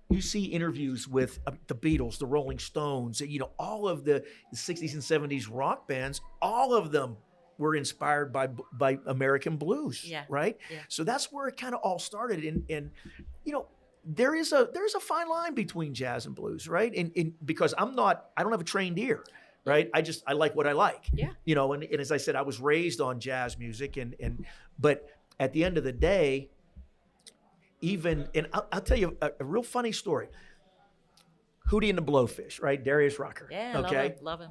You see interviews with the Beatles, the Rolling Stones, all of the 60s and 70s rock bands, all of them were inspired by American blues, right? Yeah. So that's where it kind of all started. And there's a fine line between jazz and blues, right? And because I don't have a trained ear. Right, I like what I like. Yeah, and as I said, I was raised on jazz music, but at the end of the day, I'll tell you a real funny story. Hootie and the Blowfish, right? Darius Rucker. Yeah, okay, love him.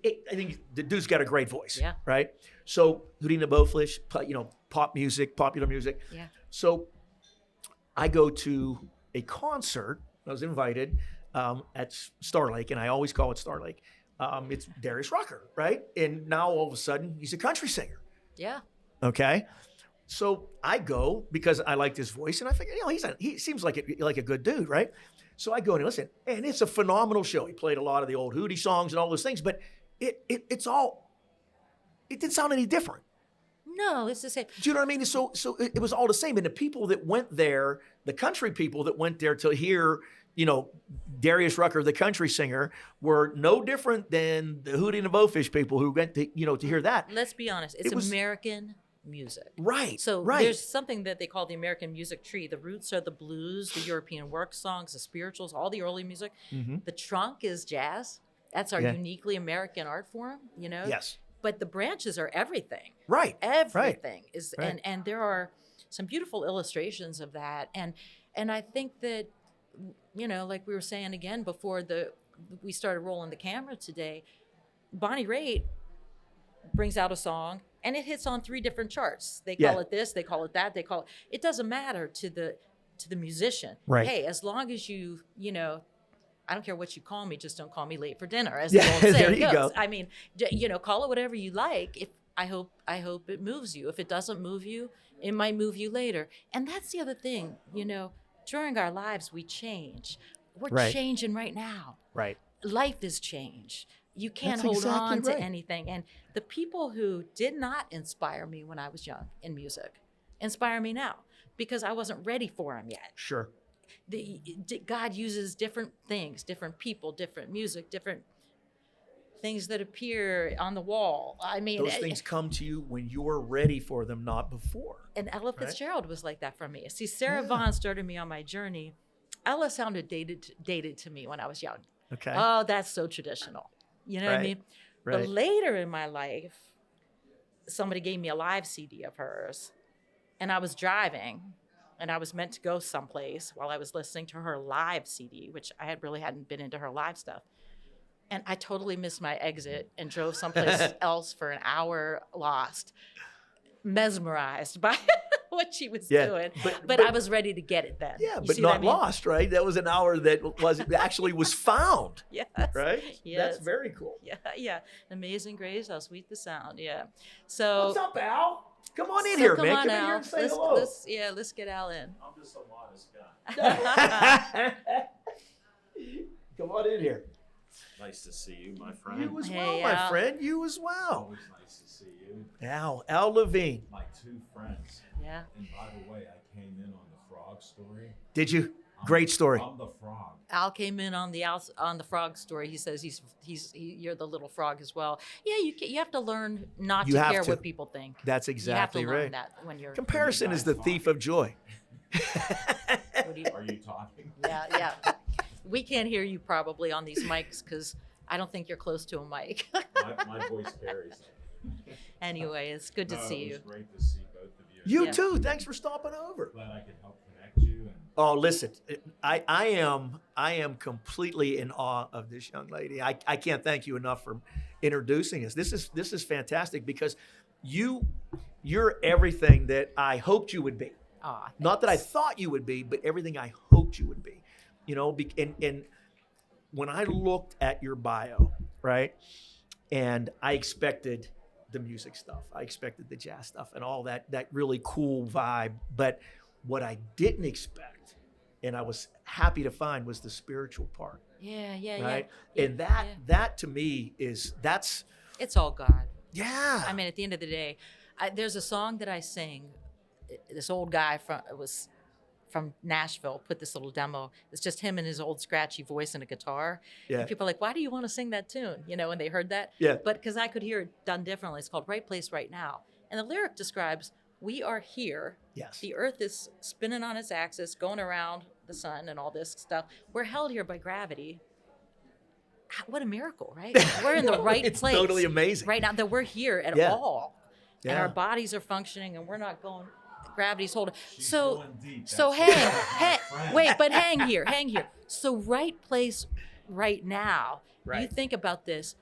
I think the dude's got a great voice. Yeah, right. So Hootie and the Blowfish, pop music, popular music. Yeah. So I go to a concert. I was invited. at Star Lake, and I always call it Star Lake. It's Darius Rucker, right? And now all of a sudden he's a country singer. Yeah. Okay. So I go because I liked his voice, and I figured, he seems like a good dude, right? So I go and listen, and it's a phenomenal show. He played a lot of the old Hootie songs and all those things, but it didn't sound any different. No, it's the same. Do you know what I mean? So it was all the same. And the people that went there, the country people that went there to hear, Darius Rucker, the country singer, were no different than the Hootie and the Blowfish people who went to, to hear that. Let's be honest. It's American music. Right. So right. there's something that they call the American music tree. The roots are the blues, the European work songs, the spirituals, all the early music. Mm-hmm. The trunk is jazz. That's our uniquely American art form, Yes. But the branches are everything. Right. Everything is, right. And there are some beautiful illustrations of that. And I think that, like we were saying again before we started rolling the camera today, Bonnie Raitt brings out a song and it hits on 3 different charts. They call it this, they call it that, it doesn't matter to the musician. Right. Hey, as long as you I don't care what you call me, just don't call me late for dinner, as the old saying there you goes. go. I mean, call it whatever you like. I hope it moves you. If it doesn't move you, it might move you later. And that's the other thing, during our lives, we change. We're changing right now. Right. Life is change. You can't That's hold on exactly to right. anything. And the people who did not inspire me when I was young in music inspire me now because I wasn't ready for them yet. Sure. God uses different things, different people, different music, different things that appear on the wall. I mean, those things come to you when you're ready for them, not before. And Ella Fitzgerald was like that for me. See, Sarah Vaughan started me on my journey. Ella sounded dated to me when I was young. Okay. Oh, that's so traditional. You know what I mean? Right. But later in my life, somebody gave me a live CD of hers, and I was driving. And I was meant to go someplace while I was listening to her live CD, which I hadn't been into her live stuff. And I totally missed my exit and drove someplace else for an hour lost, mesmerized by what she was doing. But I was ready to get it then. Yeah, You but see what not I mean? lost, right? That was an hour that was found. Yes. Right? Yes. That's very cool. Yeah. Amazing Grace, how sweet the sound. Yeah. So what's up, Al? Come on in here, man. Come on, Come in Al. here and say hello. Let's get Al in. I'm just a modest guy. Come on in here. Nice to see you, my friend. You as Hey, well, my Al. friend. You as well. Always nice to see you. Al Levine. My 2 friends. Yeah. And by the way, I came in on the frog story. Did you? Great story. I'm the frog. Al came in on the frog story. He says you're the little frog as well. Yeah, you have to learn not You to have care to. what people think. That's You exactly have to learn right. that when you're. Comparison is the thief of joy. What do you- Are you talking? yeah. We can't hear you probably on these mics because I don't think you're close to a mic. My voice carries. Anyway, it's good to see It you. was great to see both of you. You Yeah. too. Thanks for stopping over. Glad I could help connect you. And Oh, listen, I am completely in awe of this young lady. I can't thank you enough for introducing us. This is fantastic because you're everything that I hoped you would be. Aw, Not that I thanks. thought you would be, but everything I hoped you would be. And when I looked at your bio, right, and I expected the music stuff, I expected the jazz stuff and all that really cool vibe, but what I didn't expect, and I was happy to find, was the spiritual part, Yeah. right? Yeah, And yeah. that to me that's It's all God. yeah. I mean, at the end of the day, there's a song that I sing. This old guy from Nashville put this little demo. It's just him and his old scratchy voice and a guitar. Yeah. And people are like, why do you want to sing that tune? When they heard that. Yeah. But because I could hear it done differently. It's called Right Place, Right Now. And the lyric describes, we are here. Yes. The earth is spinning on its axis, going around the sun and all this stuff. We're held here by gravity. What a miracle, right? We're in the right It's place. totally amazing. Right now, that we're here at Yeah. all. And Yeah. our bodies are functioning and we're not going, gravity's holding. she's So, going deep. so That's hang, wait, but hang here. So right place, right now. You Right. think about this.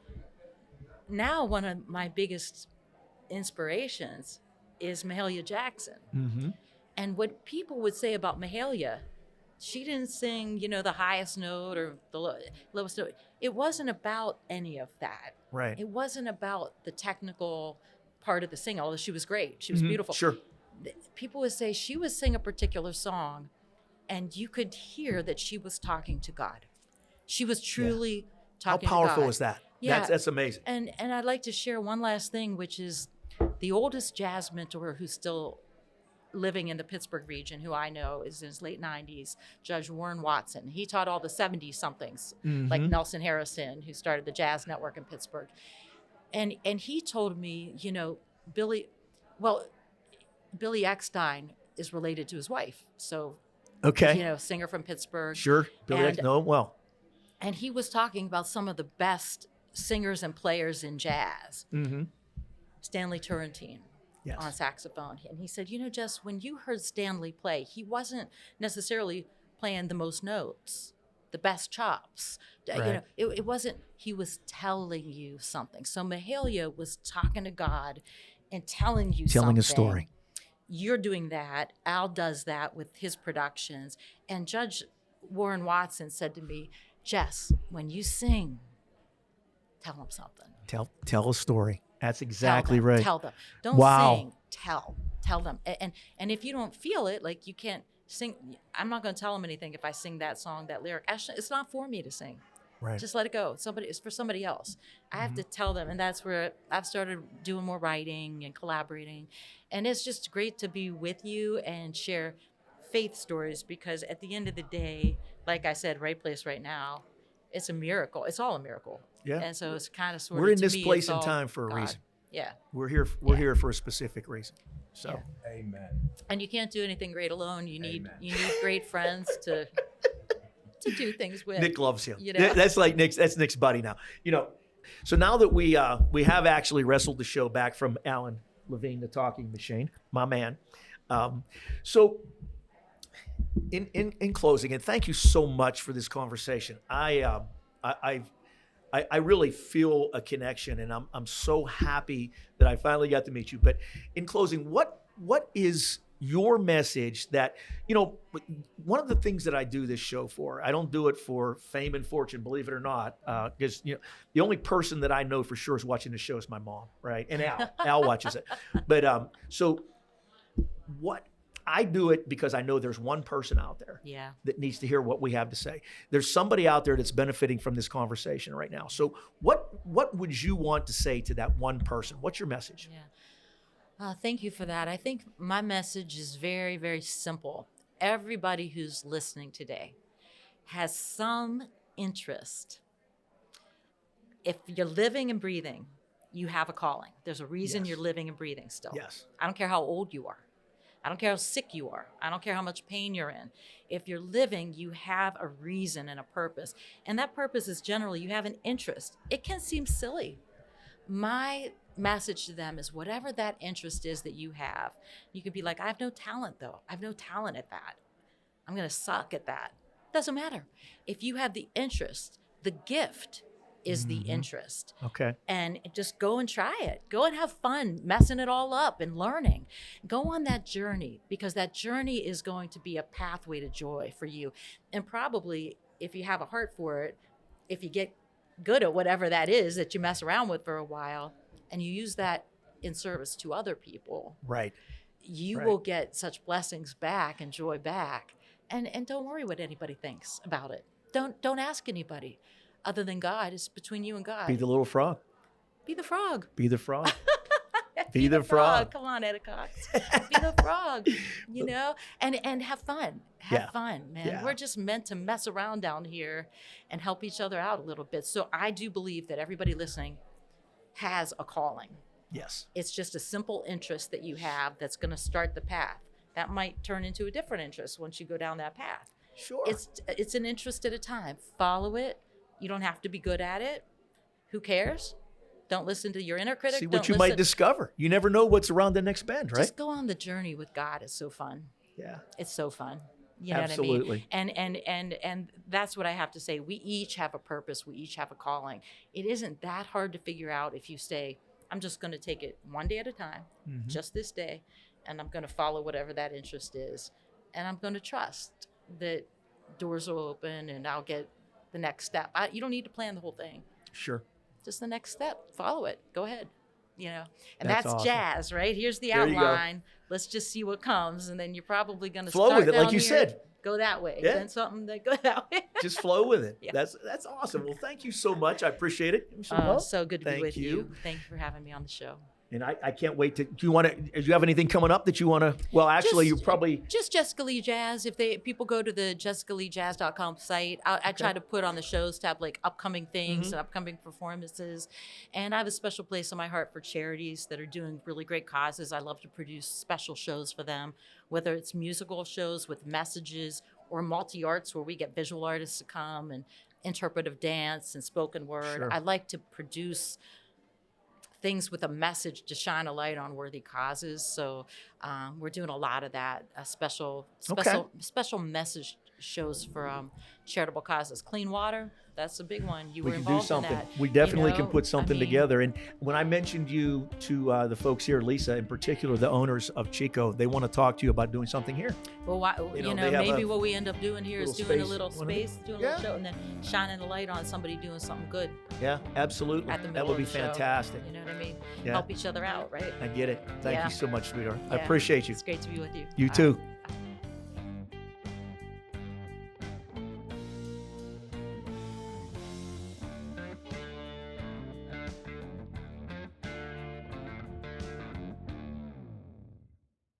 Now, one of my biggest inspirations is Mahalia Jackson. Mm-hmm. And what people would say about Mahalia She didn't sing, the highest note or the lowest note. It wasn't about any of that. Right. It wasn't about the technical part of the singing, although she was great. She was Mhm. beautiful. Sure. People would say she would sing a particular song, and you could hear that she was talking to God. She was truly How talking to powerful God. is that? Yeah. That's amazing. And I'd like to share one last thing, which is the oldest jazz mentor who's still living in the Pittsburgh region, who I know is in his late 90s, Judge Warren Watson. He taught all the 70-somethings, like Nelson Harrison, who started the Jazz Network in Pittsburgh. And he told me, Billy Eckstein is related to his wife. So, Okay. singer from Pittsburgh. Sure. Billy, And- no, well. And he was talking about some of the best singers and players in jazz. Mm-hmm. Stanley Turrentine. Yes. On saxophone. And he said, Jess, when you heard Stanley play, he wasn't necessarily playing the most notes, the best chops. Right. It wasn't, he was telling you something. So Mahalia was talking to God and telling you Telling a something. story. You're doing that. Al does that with his productions. And Judge Warren Watson said to me, Jess, when you sing, tell them something. Tell a story. That's exactly Tell them, right. Tell them. Don't Wow. sing. Tell them. And if you don't feel it, like you can't sing. I'm not going to tell them anything if I sing that song, that lyric. Actually, it's not for me to sing. Right. Just let it go. It's for somebody else. I have to tell them, and that's where I've started doing more writing and collaborating. And it's just great to be with you and share faith stories, because at the end of the day, like I said, right place, right now, it's a miracle. It's all a miracle. Yeah. And so it's kind of sort We're of in to this me, place it's and all time for a God. reason. Yeah. We're here for a specific reason. So Yeah. Amen. And you can't do anything great alone. You need Amen. great friends to do things with. Nick loves him. You know? That's like Nick's buddy now. So now that we have actually wrestled the show back from Alan Levine, the talking machine, my man. So in closing, and thank you so much for this conversation. I really feel a connection, and I'm so happy that I finally got to meet you. But in closing, what is your message that, one of the things that I do this show for, I don't do it for fame and fortune, believe it or not, because, the only person that I know for sure is watching the show is my mom, right? And Al watches it. But so what I do it because I know there's one person out there Yeah. that needs to hear what we have to say. There's somebody out there that's benefiting from this conversation right now. So what would you want to say to that one person? What's your message? Yeah. Thank you for that. I think my message is very, very simple. Everybody who's listening today has some interest. If you're living and breathing, you have a calling. There's a reason Yes. you're living and breathing still. Yes. I don't care how old you are. I don't care how sick you are. I don't care how much pain you're in. If you're living, you have a reason and a purpose. And that purpose is generally you have an interest. It can seem silly. My message to them is whatever that interest is that you have, you could be like, I have no talent though. I have no talent at that. I'm going to suck at that. Doesn't matter. If you have the interest, the gift is the interest. Okay. And just go and try it. Go and have fun messing it all up and learning. Go on that journey, because that journey is going to be a pathway to joy for you. And probably if you have a heart for it, if you get good at whatever that is that you mess around with for a while and you use that in service to other people, Right. you Right. will get such blessings back and joy back. And don't worry what anybody thinks about it. Don't ask anybody other than God. It's between you and God. Be the little frog. Be the frog. Be the frog. Be the frog. Come on, Etta Cox. Be the frog, and have fun. Have fun, man. Yeah. We're just meant to mess around down here and help each other out a little bit. So I do believe that everybody listening has a calling. Yes. It's just a simple interest that you have that's going to start the path. That might turn into a different interest once you go down that path. Sure. It's an interest at a time. Follow it. You don't have to be good at it. Who cares? Don't listen to your inner critic. See what Don't you might listen- discover. You never know what's around the next bend, right? Just go on the journey with God. It's so fun. Yeah. It's so fun. You know Absolutely. what I mean? And that's what I have to say. We each have a purpose. We each have a calling. It isn't that hard to figure out if you say, I'm just going to take it one day at a time, just this day, and I'm going to follow whatever that interest is. And I'm going to trust that doors will open and I'll get the next step. You don't need to plan the whole thing. Sure. Just the next step. Follow it. Go ahead. And That's that's awesome. jazz, right? Here's the There you go. outline. Let's just see what comes, and then you're probably going to Flow start with it, like down you here, said. Go that way. Yeah. Then something that go that way. Just flow with it. Yeah. That's awesome. Well, thank you so much. I appreciate it. So good to Thank be with you. you. Thank you for having me on the show. And I can't wait to. Do you have anything coming up that you want to? Well, actually, you probably. Just Jessica Lee Jazz. If people go to the jessicaleejazz.com site, I try to put on the shows tab like upcoming things and upcoming performances. And I have a special place in my heart for charities that are doing really great causes. I love to produce special shows for them, whether it's musical shows with messages or multi-arts where we get visual artists to come and interpretive dance and spoken word. Sure. I like to produce things with a message to shine a light on worthy causes. So we're doing a lot of that. Special message shows for charitable causes. Clean water, that's a big one. You We were can do involved something. in that. We definitely You can know, put something I mean, together. And when I mentioned you to the folks here, Lisa in particular, the owners of Chico, they want to talk to you about doing something here. Well, You know, they have maybe a what we end up doing here is little doing a space. little Wanna do- space, doing a Yeah. little show, and then shining a light on somebody doing something good Yeah, absolutely. at the middle That would be of the show. fantastic. You know what I mean? Yeah. Help each other out, right? I get it. Thank Yeah. you so much, sweetheart. I Yeah. appreciate you. It's great to be with you. You All too. right.